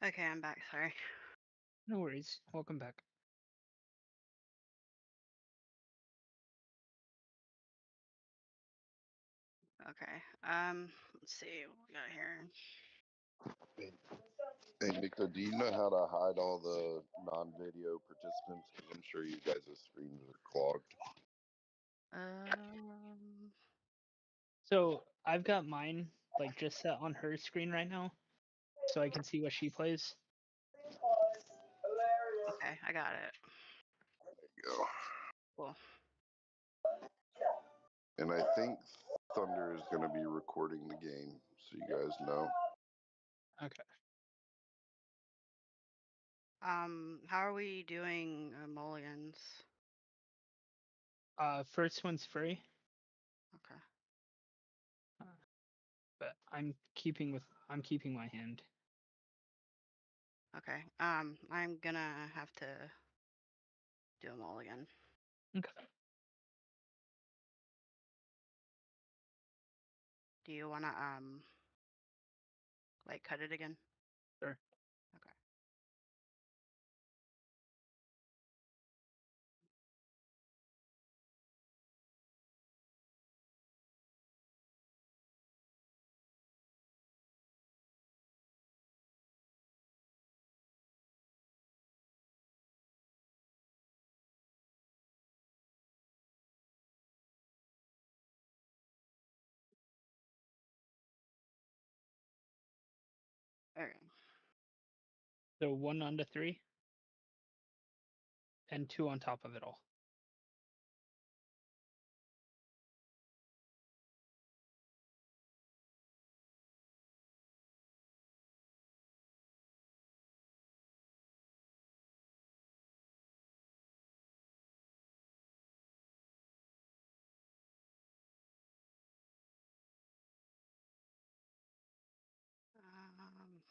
Okay, I'm back. Sorry. No worries. Welcome back. Okay. Let's see what we got here. Hey, Nico, do you know how to hide all the non-video participants? Because I'm sure you guys' screens are clogged. Um. So I've got mine like just set on her screen right now, so I can see what she plays. Okay, I got it. There you go. Cool. And I think Thunder is going to be recording the game, so you guys know. Okay. How are we doing mulligans? First one's free, Okay. but I'm keeping my hand. Okay. I'm gonna have to do a mulligan. Okay. Do you wanna like cut it again? Sure. Okay. Okay. So 1 onto 3, and 2 on top of it all. Um.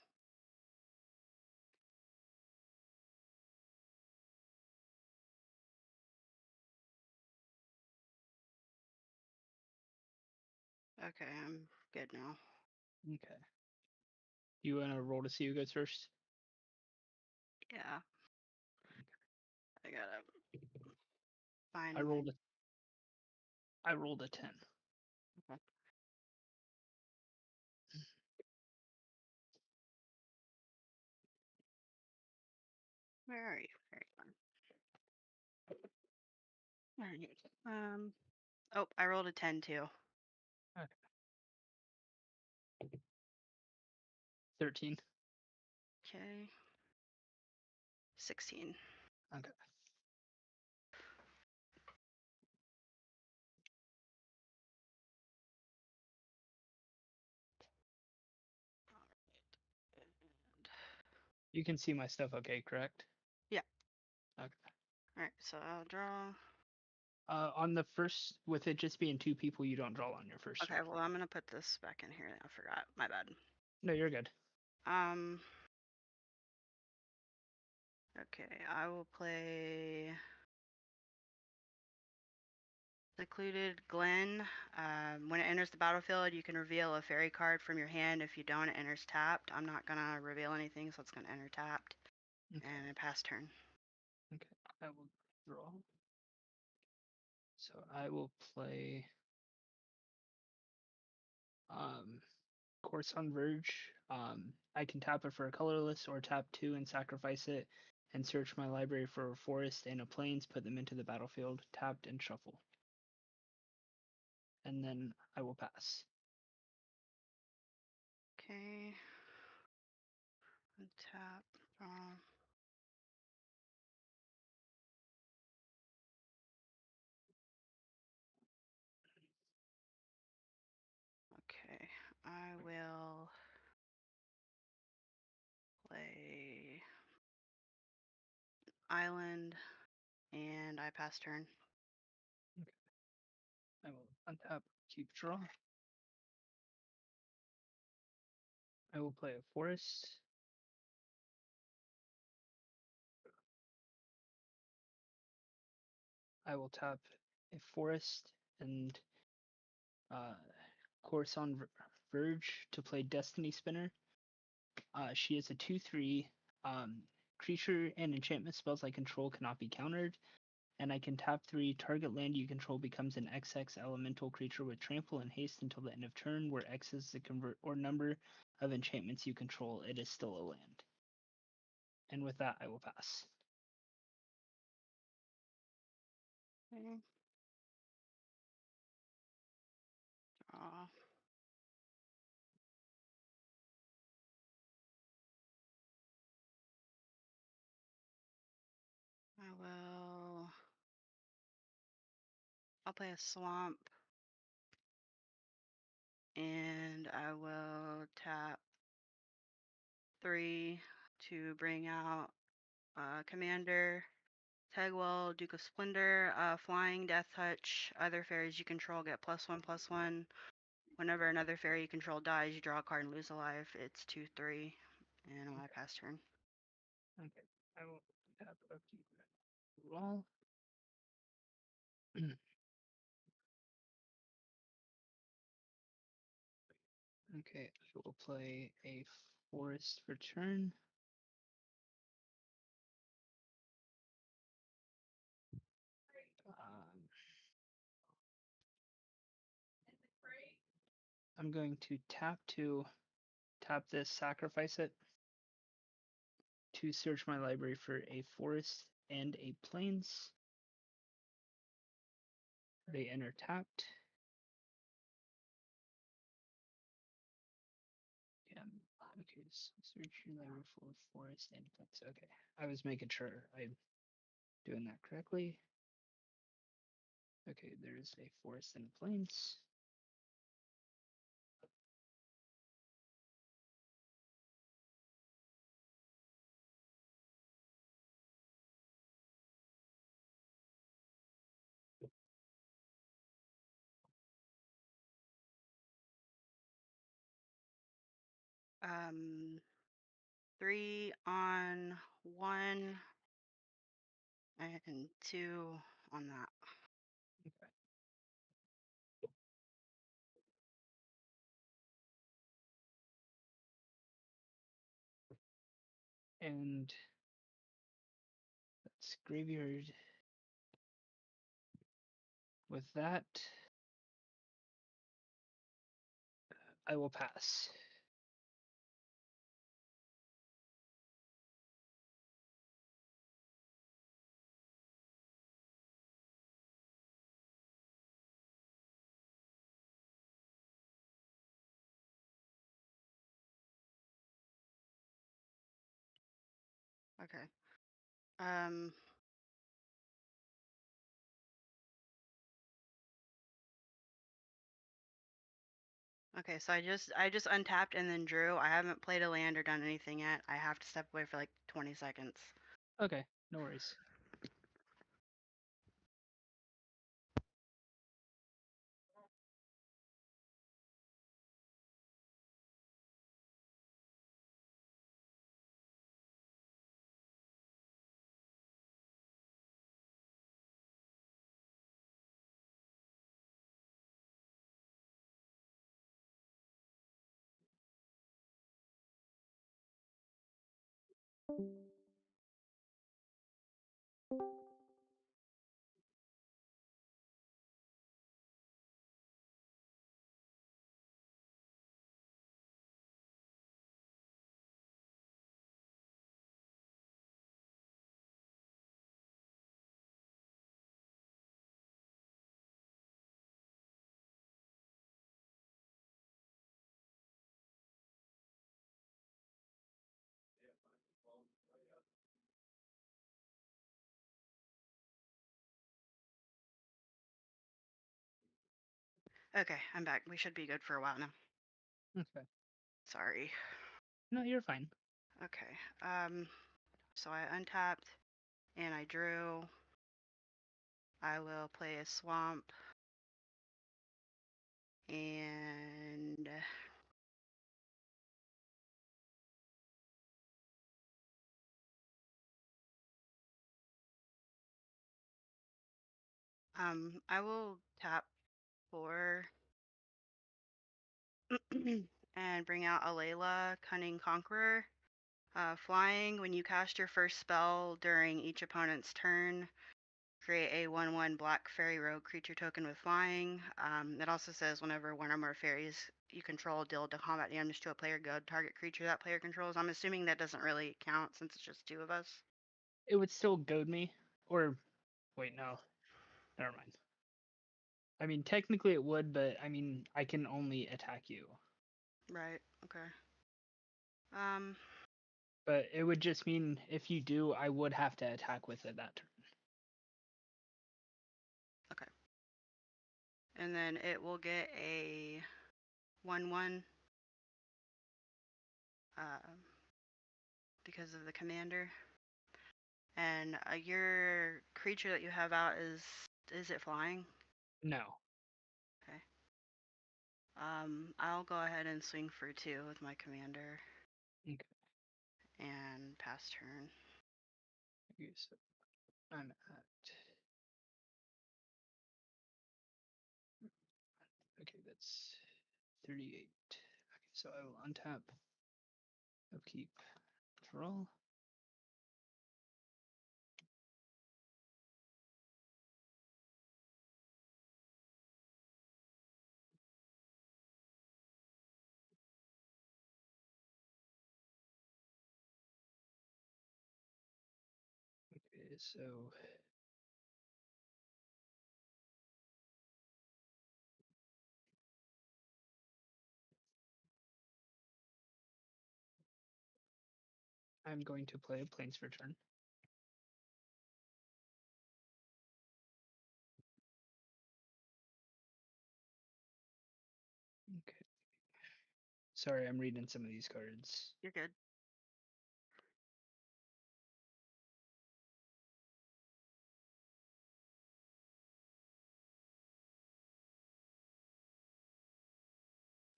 Okay, I'm good now. Okay. You wanna roll to see who goes first? Yeah. I gotta I find my. rolled a I rolled a 10. Okay. Where are you? There you are. All right. Oh, I rolled a 10 too. Okay. 13. Okay. 16. Okay. You can see my stuff okay, correct? Yeah. Okay. All right. So I'll draw. On the first, with it just being 2 people, you don't draw on your first Okay. turn. Well, I'm gonna put this back in here. I forgot. My bad. No, you're good. Um. Okay. I will play Secluded Glen. When it enters the battlefield, you can reveal a fairy card from your hand. If you don't, it enters tapped. I'm not gonna reveal anything, so it's gonna enter tapped. Okay. And I pass turn. Okay. I will draw. So I will play Course on Verge. I can tap it for a colorless or tap 2 and sacrifice it and search my library for a forest and a plains, put them into the battlefield, tapped and shuffle. And then I will pass. Okay. Tap. Draw. Okay. I will play Island, and I pass turn. Okay. I will untap, keep draw. I will play a forest. I will tap a forest and Course on Verge to play Destiny Spinner. She is a 2/3. Creature and enchantment spells I control cannot be countered. And I can tap 3. Target land you control becomes an XX elemental creature with trample and haste until the end of turn, where X is the convert or number of enchantments you control. It is still a land. And with that, I will pass. Okay. Draw. I will. I'll play a swamp, and I will tap 3 to bring out Commander, Tagwell, Duke of Splendor, Flying, Death Touch. Other fairies you control get +1/+1. Whenever another fairy you control dies, you draw a card and lose a life. It's 2/3, and I pass turn. Okay, I will tap up to roll. Okay, I will play a forest for turn. I'm going to tap this, sacrifice it to search my library for a forest and a plains. They enter tapped. Yeah. Okay, so search your library for forest and plains. Okay, I was making sure I'm doing that correctly. Okay, there's a forest and a plains. Um, 3 on 1 and 2 on that. Okay. And that's graveyard. With that, I will pass. Okay. Um, okay, so I just untapped and then drew. I haven't played a land or done anything yet. I have to step away for like 20 seconds. Okay, no worries. Okay, I'm back. We should be good for a while now. Okay. Sorry. No, you're fine. Okay. So I untapped and I drew. I will play a swamp and I will tap 4 and bring out Alayla, Cunning Conqueror. Flying, when you cast your first spell during each opponent's turn, create a 1/1 black fairy rogue creature token with flying. It also says whenever one or more fairies you control deal to combat damage to a player, go target creature that player controls. I'm assuming that doesn't really count since it's just two of us. It would still goad me. Or, wait, no. Never mind. I mean, technically it would, but I mean, I can only attack you. Right, okay. But it would just mean if you do, I would have to attack with it that turn. Okay. And then it will get a 1/1 because of the commander. And your creature that you have out is it flying? No. Okay. I'll go ahead and swing for 2 with my commander. Okay. And pass turn. Okay, so I'm at. Okay, that's 38. Okay, so I will untap, upkeep, draw. Okay, so I'm going to play a Plains Return. Okay. Sorry, I'm reading some of these cards. You're good.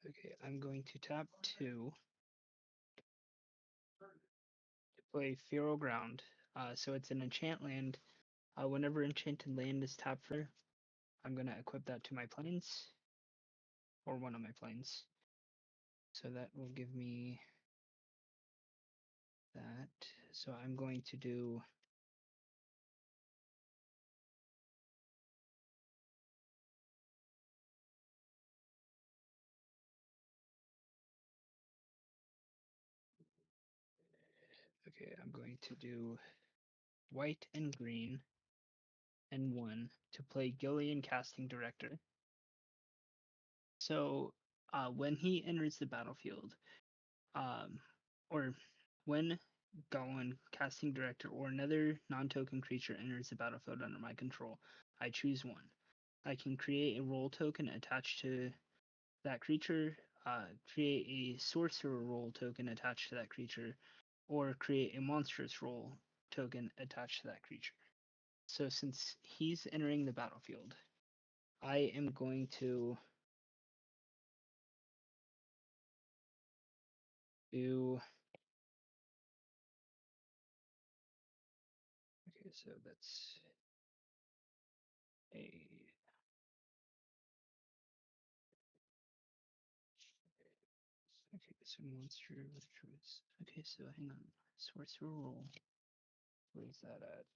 Okay, I'm going to tap 2 to play Feral Ground. So it's an enchant land. Whenever enchanted land is tapped for, I'm going to equip that to my plains, or one of my plains. So that will give me that. So I'm going to do okay, I'm going to do white and green and 1 to play Gillian Casting Director. So when he enters the battlefield, or when Gowan, Casting Director, or another non-token creature enters the battlefield under my control, I choose 1. I can create a role token attached to that creature, create a sorcerer role token attached to that creature, or create a monstrous role token attached to that creature. So since he's entering the battlefield, I am going to do. Okay, so that's a. Okay, so monster with choice. Okay, so hang on. Sorcerer roll. Where's that at?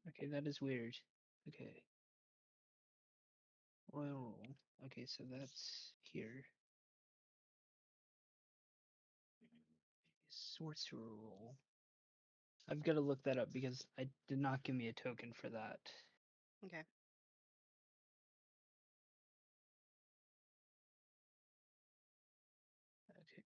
Okay, that is weird. Okay. Royal roll. Okay, so that's here. Sorcerer roll. I've got to look that up because I did not give me a token for that. Okay. Okay.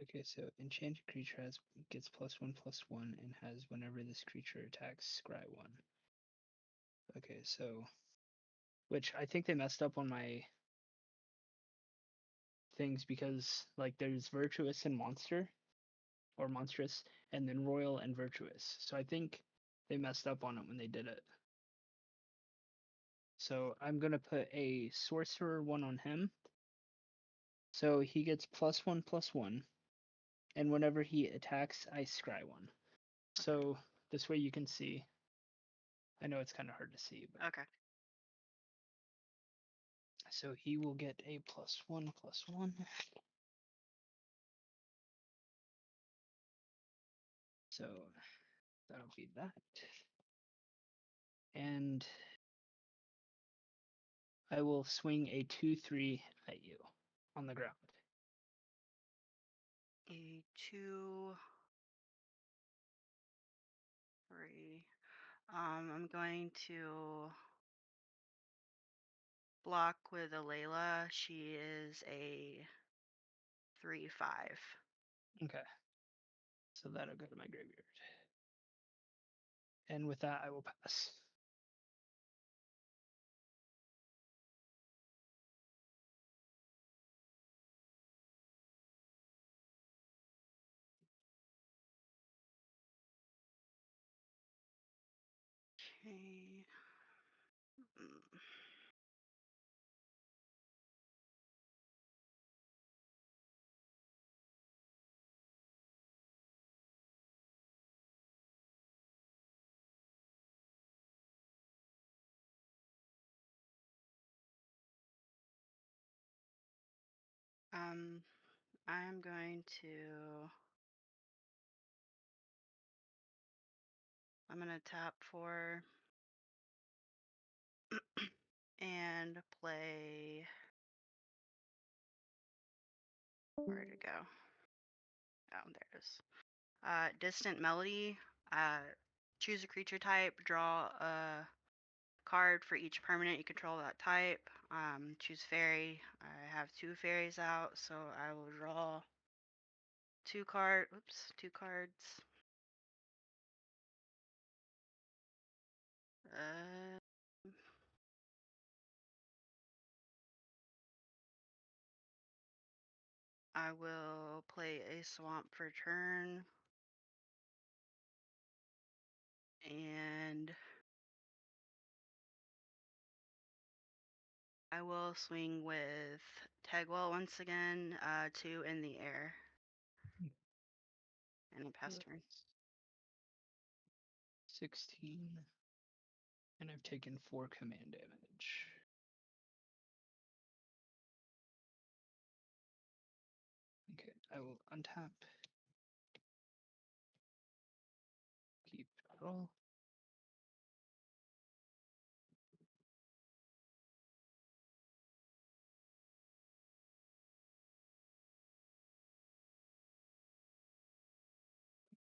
Okay, so enchanted creature gets +1/+1 and has whenever this creature attacks, scry 1. Okay, so which I think they messed up on my things because like there's virtuous and monster or monstrous and then royal and virtuous. So I think they messed up on it when they did it. So I'm gonna put a sorcerer 1 on him. So he gets +1/+1, and whenever he attacks, I scry 1. So this way you can see. I know it's kind of hard to see, but Okay. so he will get a +1/+1. So that'll be that. And I will swing a 2/3 at you on the ground. A 2, 3. I'm going to block with a Layla. She is a 3/5. Okay. So that'll go to my graveyard. And with that, I will pass. Okay. Mm, Um, I'm going to. I'm gonna tap 4 and play. Where'd it go? Oh, there it is. Distant Melody. Choose a creature type. Draw a card for each permanent you control that type. Choose fairy. I have 2 fairies out, so I will draw 2 cards. Uh, I will play a swamp for turn, and I will swing with Tegwell once again, 2 in the air, and a pass turn. 16. And I've taken 4 command damage. Okay, I will untap. Keep draw.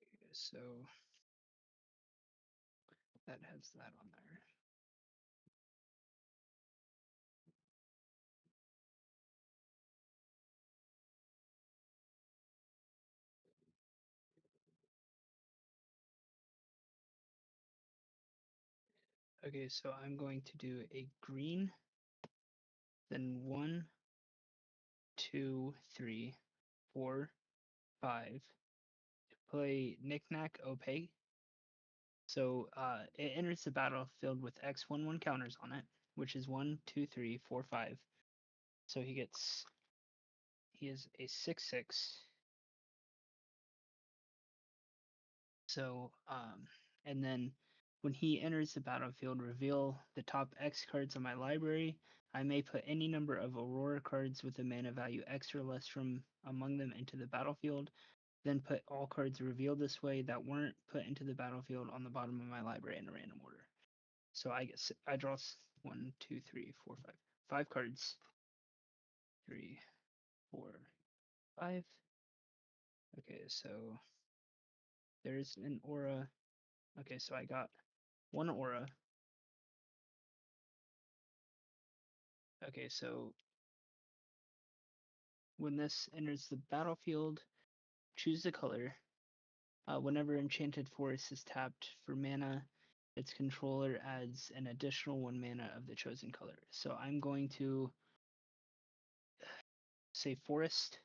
Okay, so that has that on there. Okay, so I'm going to do a green, then 1, 2, 3, 4, 5. Play Knick-Knack Opaque. So it enters the battlefield with X11 counters on it, which is 1, 2, 3, 4, 5. So he is a 6/6. So and then when he enters the battlefield, reveal the top X cards on my library. I may put any number of Aurora cards with a mana value X or less from among them into the battlefield. Then put all cards revealed this way that weren't put into the battlefield on the bottom of my library in a random order. So I guess I draw 1, 2, 3, 4, 5. 5 cards. 3, 4, 5. Okay, so there's an aura. Okay, so I got 1 aura. Okay, so when this enters the battlefield, choose the color. Whenever Enchanted Forest is tapped for mana, its controller adds an additional 1 mana of the chosen color. So I'm going to say Forest.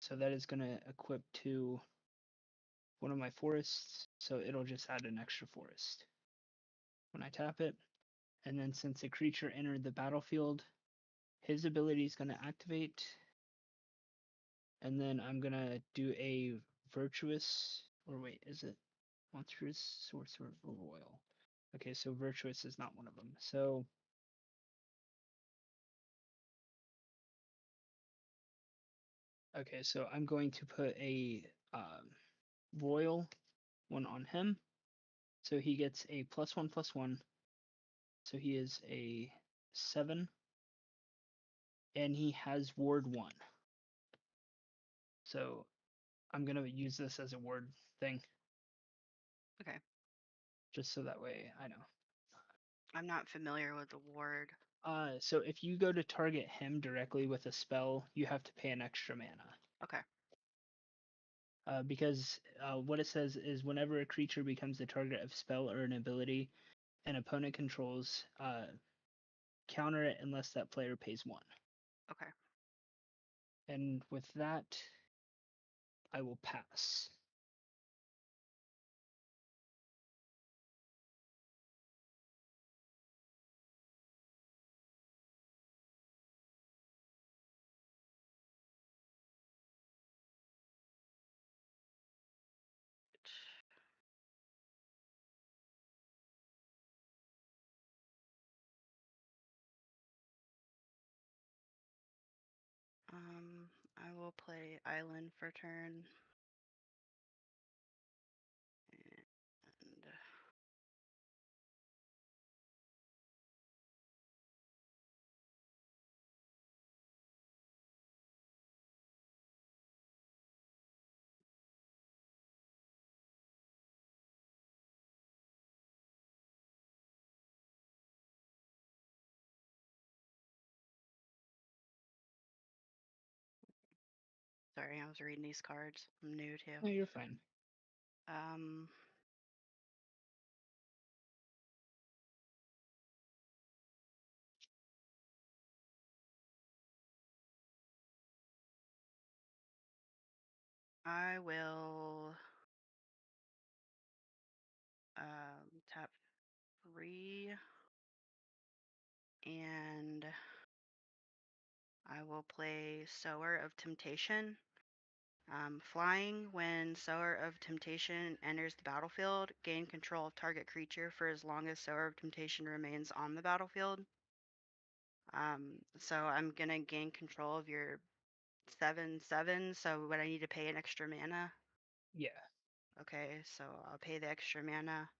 So that is going to equip to one of my forests. So it'll just add an extra forest when I tap it. And then since a creature entered the battlefield, his ability is going to activate. And then I'm going to do a Virtuous, or wait, is it Monstrous, Sorcerer, or Royal? Okay, so Virtuous is not one of them. So okay, so I'm going to put a Royal one on him. So he gets a +1/+1. So he is a 7. And he has Ward 1. So I'm going to use this as a ward thing. Okay. Just so that way I know. I'm not familiar with the ward. So if you go to target him directly with a spell, you have to pay an extra mana. Okay. Because what it says is whenever a creature becomes the target of spell or an ability an opponent controls, counter it unless that player pays 1. Okay. And with that, I will pass. I will play Island for turn. And sorry, I was reading these cards. I'm new too. No, you're fine. Um, I will tap 3 and I will play Sower of Temptation. Flying, when Sower of Temptation enters the battlefield, gain control of target creature for as long as Sower of Temptation remains on the battlefield. So I'm gonna gain control of your 7/7. So would I need to pay an extra mana? Yeah. Okay, so I'll pay the extra mana,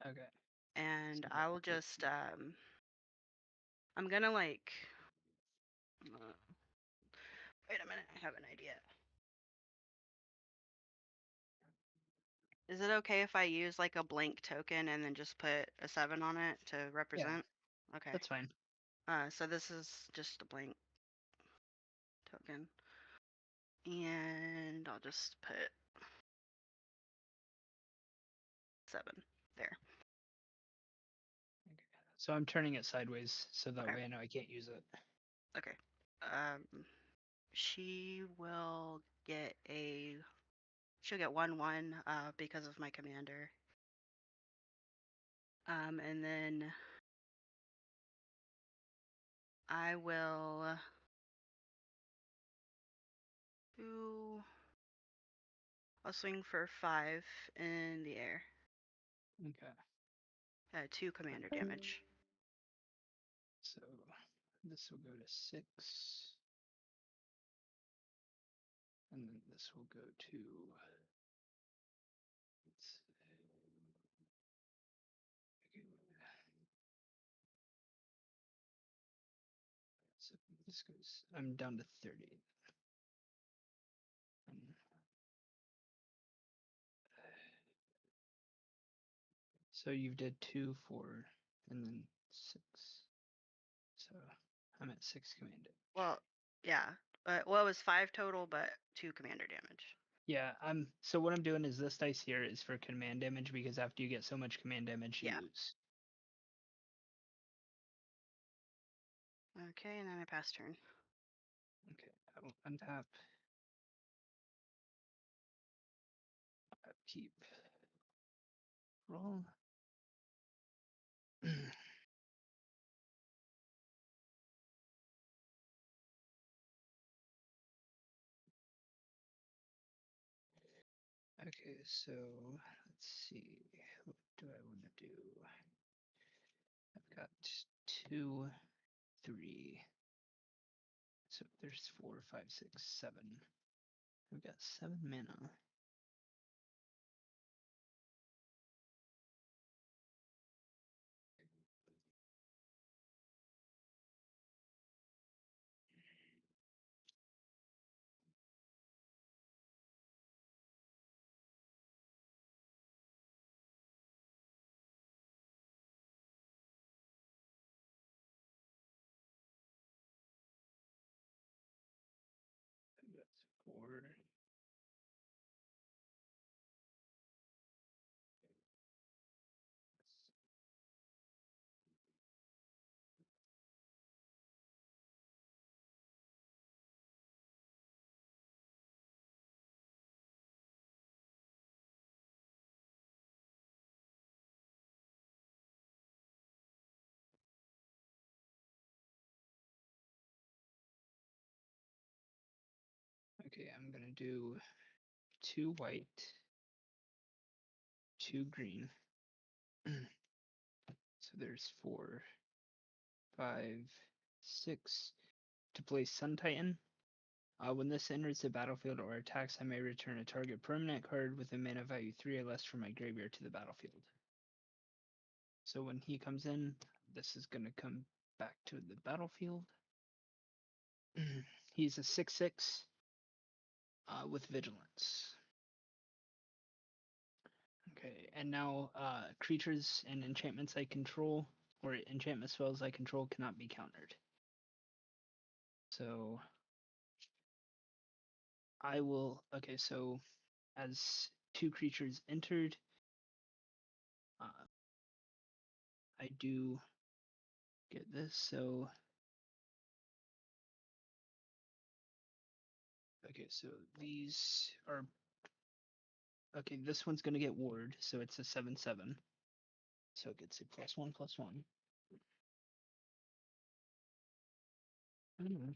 Okay. and So I will that- just I'm gonna like. Wait a minute, I have an idea. Is it okay if I use like a blank token and then just put a 7 on it to yeah, represent? Okay. that's fine. So this is just a blank token. And I'll just put 7 there. Okay. So I'm turning it sideways so that Okay. way I know I can't use it. Okay. She will get she'll get 1/1 because of my commander. And then I will do I'll swing for 5 in the air. Okay. 2 commander damage. So this will go to 6. And then this will go to let's see. Okay. So this goes I'm down to 30. Um, so you did 2, 4, and then 6. So I'm at 6 command damage. Well, yeah. Well, it was 5 total, but 2 commander damage. Yeah, so what I'm doing is this dice here is for command damage because after you get so much command damage, you Yeah. lose. Okay, and then I pass turn. Okay, I will untap. Keep. Roll. Okay, so let's see. What do I want to do? I've got 2, 3. So there's 4, 5, 6, 7. We've got 7 mana. That's 4. Okay, I'm gonna do 2 white, 2 green. So there's 4, 5, 6. To play Sun Titan. When this enters the battlefield or attacks, I may return a target permanent card with a mana value 3 or less from my graveyard to the battlefield. So when he comes in, this is going to come back to the battlefield. He's a 6/6 with Vigilance. Okay, and now creatures and enchantments I control, or enchantment spells I control, cannot be countered. So I will, okay, so as 2 creatures entered, I do get this, so okay, so these are okay, this one's gonna get ward, so it's a 7/7. So it gets a +1/+1. Mm.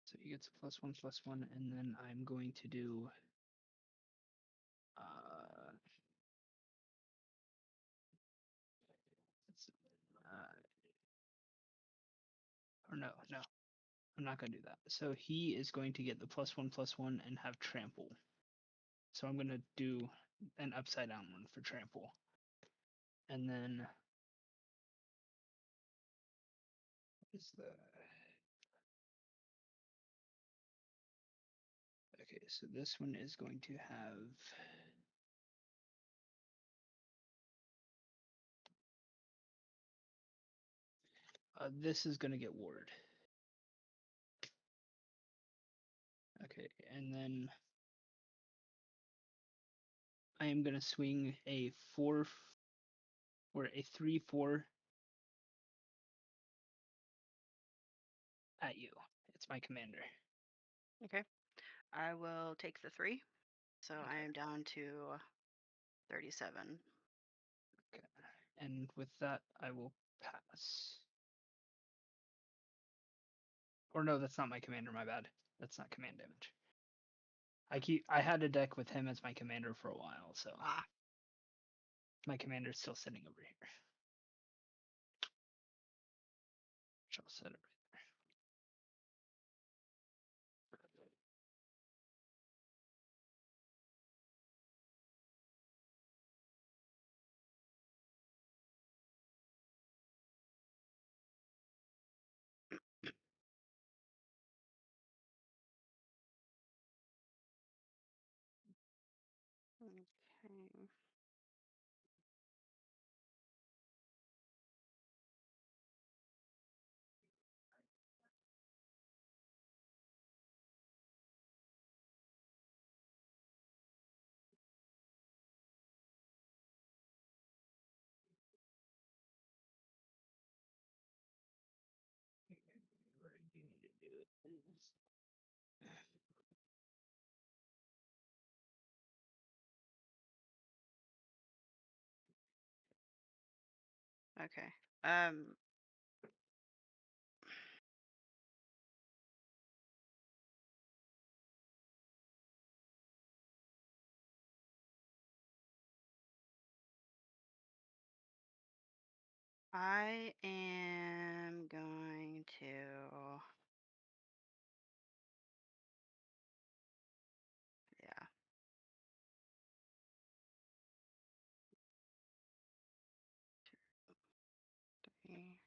So he gets a +1/+1, and then I'm going to do uh, or no, I'm not gonna do that. So he is going to get the +1/+1 and have trample. So I'm gonna do an upside down one for trample. And then what is the okay, so this one is going to have this is going to get ward. Okay, and then I am going to swing a 4 or a 3/4 at you. It's my commander. Okay. I will take the 3. So I Okay. am down to 37. Okay. And with that, I will pass. Or no, that's not my commander. My bad. That's not command damage. I had a deck with him as my commander for a while, so Ah, my commander's still sitting over here. Which I'll set it right there. okay. Okay. I am going to, yeah. Three.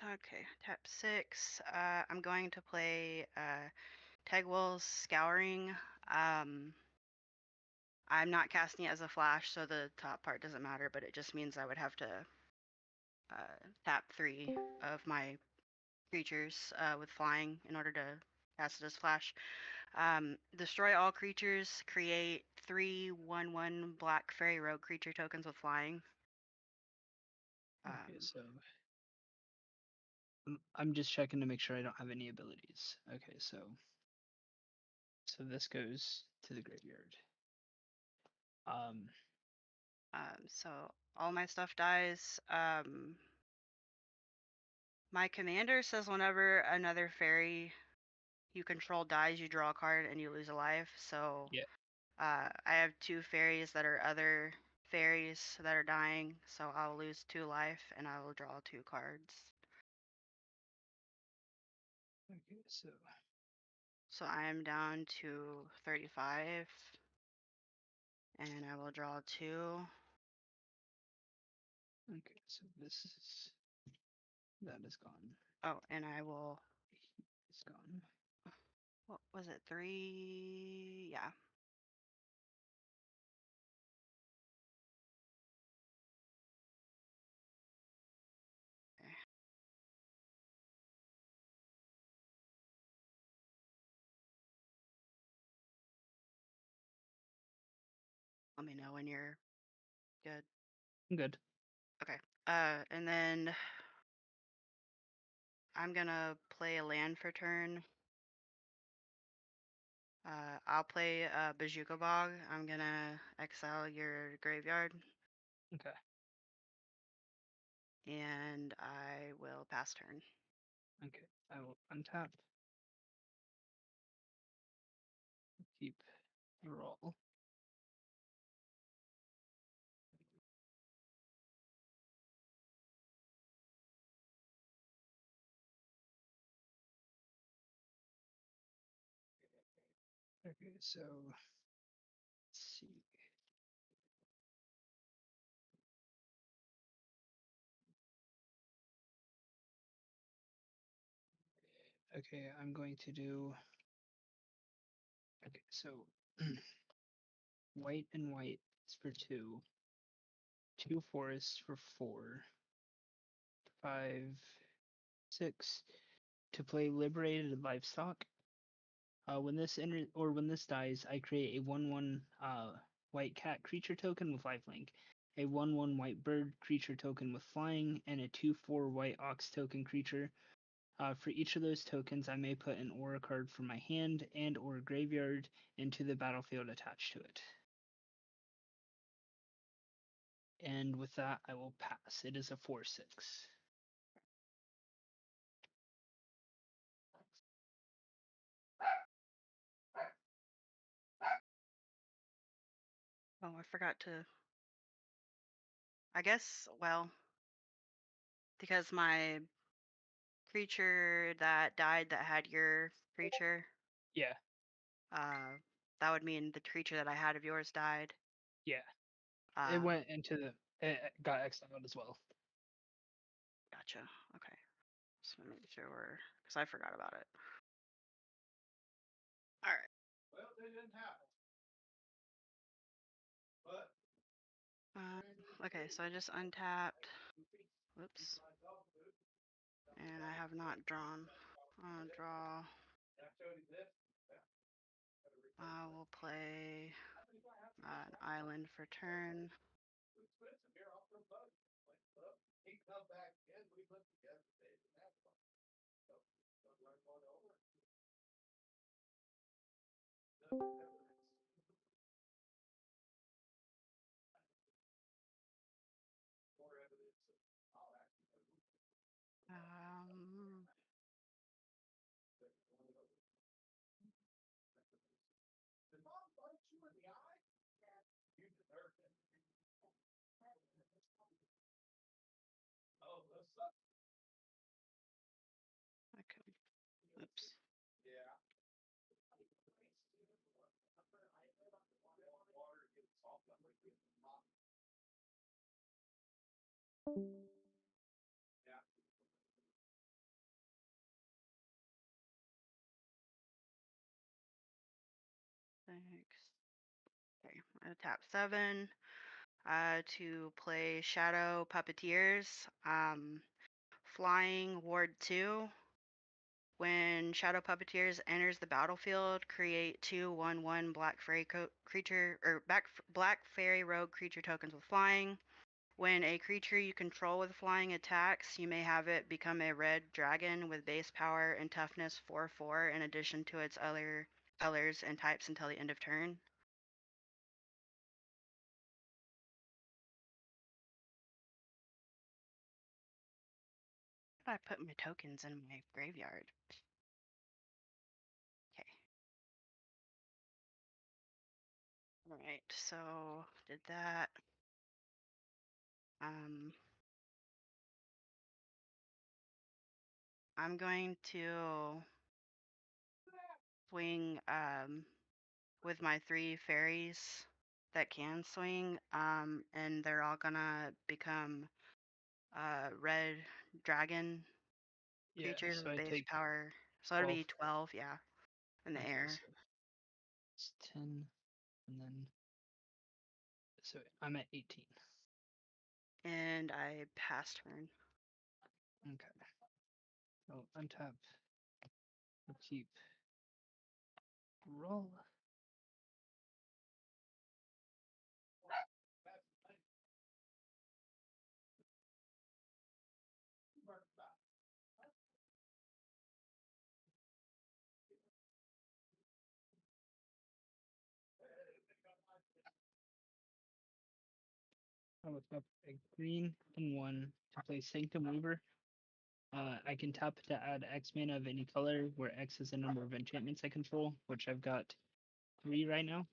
Okay, tap 6. I'm going to play Tegwell's Scouring. I'm not casting it as a flash, so the top part doesn't matter, but it just means I would have to tap 3 of my creatures with flying in order to cast it as flash. Destroy all creatures, create 3/1/1 black fairy rogue creature tokens with flying. Okay, so I'm just checking to make sure I don't have any abilities. Okay, so this goes to the graveyard. So all my stuff dies. My commander says whenever another fairy you control dies, you draw a card and you lose a life. So Yeah. I have 2 fairies that are other fairies that are dying, so I'll lose 2 life and I will draw 2 cards. Okay, so So I am down to 35 and I will draw 2. okay, so that is gone. Oh, and I will, It's gone. what was it, 3? Yeah. Okay. Let me know when you're good. I'm good. Okay. And then I'm gonna play a land for turn. I'll play Bajuka Bog. I'm gonna exile your graveyard, Okay. and I will pass turn. Okay. I will untap. Keep the roll. Okay, so let's see. Okay, I'm going to do. Okay, so white and white is for 2. 2 forests for 4. 5, 6. To play Liberated Livestock. When this dies, I create a 1/1 white cat creature token with lifelink, a 1/1 white bird creature token with flying, and a 2/4 white ox token creature. For each of those tokens, I may put an aura card from my hand and or graveyard into the battlefield attached to it. And with that, I will pass. It is a 4/6. Oh, I forgot to. I guess, well, because my creature that died that had your creature, Yeah, that would mean the creature that I had of yours died. yeah. It Um, went into the. It got exiled as well. Gotcha. Okay. Just want to make sure we're, because I forgot about it. All right. Well, they didn't happen. But Okay, so I just untapped. Whoops. And I have not drawn. I'll draw. I will play an island for turn. he come back and we put together. Um, okay. Oops. Thanks. Okay, I'm gonna tap 7 to play Shadow Puppeteers. Flying Ward 2. When Shadow Puppeteers enters the battlefield, create 2/1/1 Black Fairy creature or Black Fairy Rogue creature tokens with flying. When a creature you control with flying attacks, you may have it become a red dragon with base power and toughness 4/4 in addition to its other colors and types until the end of turn. How did I put my tokens in my graveyard? Okay. All right, so did that. I'm going to swing with my 3 fairies that can swing, and they're all gonna become red dragon Yeah, creatures so with I base take power. So it'll 12. be 12, yeah, in the Okay, air. so it's 10, and then so I'm at 18. And I pass turn. Okay. So untap, keep, roll. I will tap a green and 1 to play Sanctum Weaver. I can tap to add X mana of any color, where X is the number of enchantments I control, which I've got 3 right now.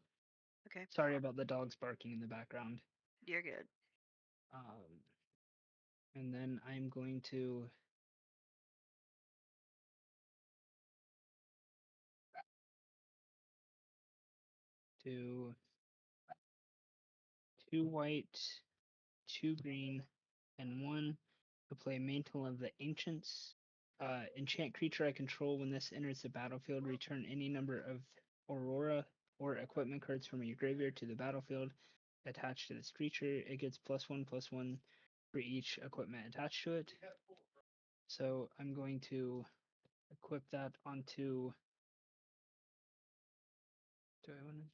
Okay, Sorry about the dogs barking in the background. you're good. And then I'm going to do 2 white, 2 green, and 1 to play Mantle of the Ancients. Enchant creature I control when this enters the battlefield, return any number of Aurora or equipment cards from your graveyard to the battlefield attached to this creature. It gets +1/+1 for each equipment attached to it. So I'm going to equip that onto. Do I want to?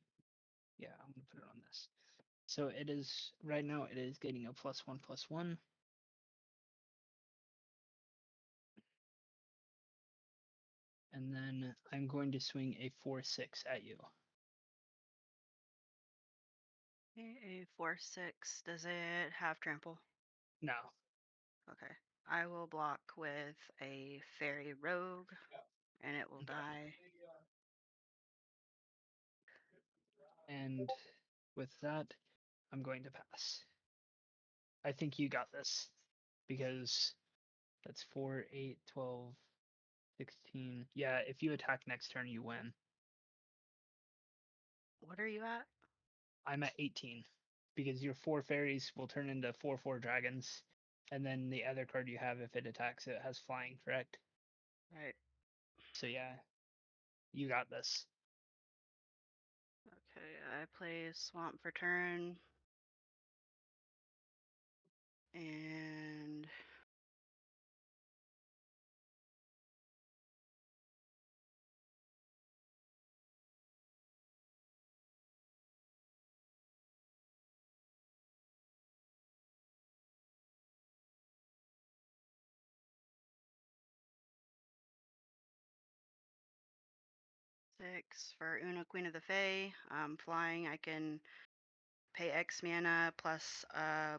Yeah, I'm going to put it on this. So it is right now. It is getting a +1/+1. And then I'm going to swing a 4/6 at you. A 4/6. Does it have trample? No. Okay. I will block with a fairy rogue, and it will Okay. die. And with that, I'm going to pass. I think you got this because that's 4, 8, 12, 16. Yeah, if you attack next turn, you win. What are you at? I'm at 18 because your 4 fairies will turn into 4/4 dragons. And then the other card you have, if it attacks, it has flying, correct? Right. So yeah, you got this. Okay, I play Swamp for turn. And 6 for Una, Queen of the Fae. Flying, I can pay X mana plus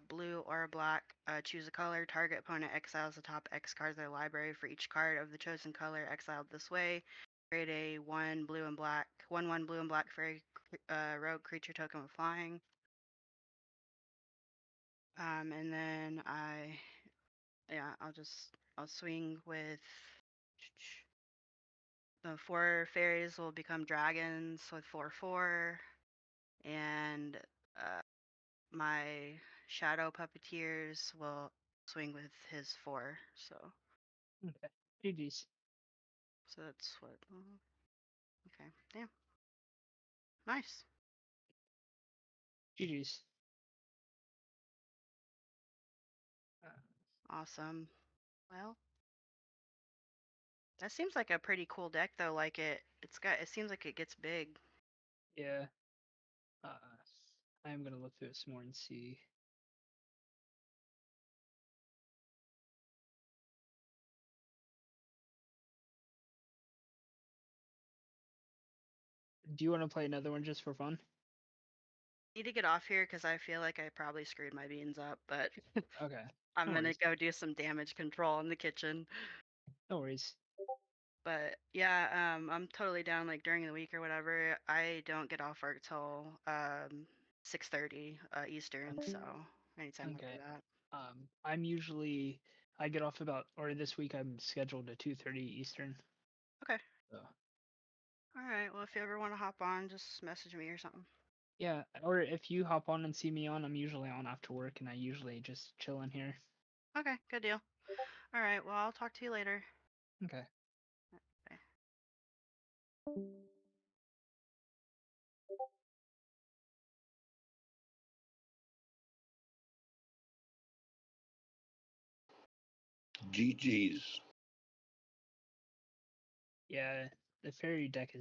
blue or black. Choose a color. Target opponent exiles the top X cards of their library. For each card of the chosen color exiled this way, create a 1 blue and black, 1/1 blue and black fairy rogue creature token with flying. And then I'll swing with the 4 fairies will become dragons with 4/4, and my shadow puppeteers will swing with his 4. So Okay. GG's. that's what. Okay, damn, nice, GG's. awesome. Well, that seems like a pretty cool deck though. Like it seems like it gets big. Yeah. I'm gonna look through it some more and see. Do you want to play another one just for fun? Need to get off here because I feel like I probably screwed my beans up, but Okay. I'm No gonna worries. go do some damage control in the kitchen. No worries. But yeah, I'm totally down. Like during the week or whatever, I don't get off work till 6:30 Eastern. So anytime after Okay. that. I get off about, or this week I'm scheduled at 2:30 Eastern. Okay. So All right. Well, if you ever want to hop on, just message me or something. yeah, or if you hop on and see me on, I'm usually on after work and I usually just chill in here. Okay. Good deal. All right. Well, I'll talk to you later. Okay. Bye. GG's. Yeah, the fairy deck is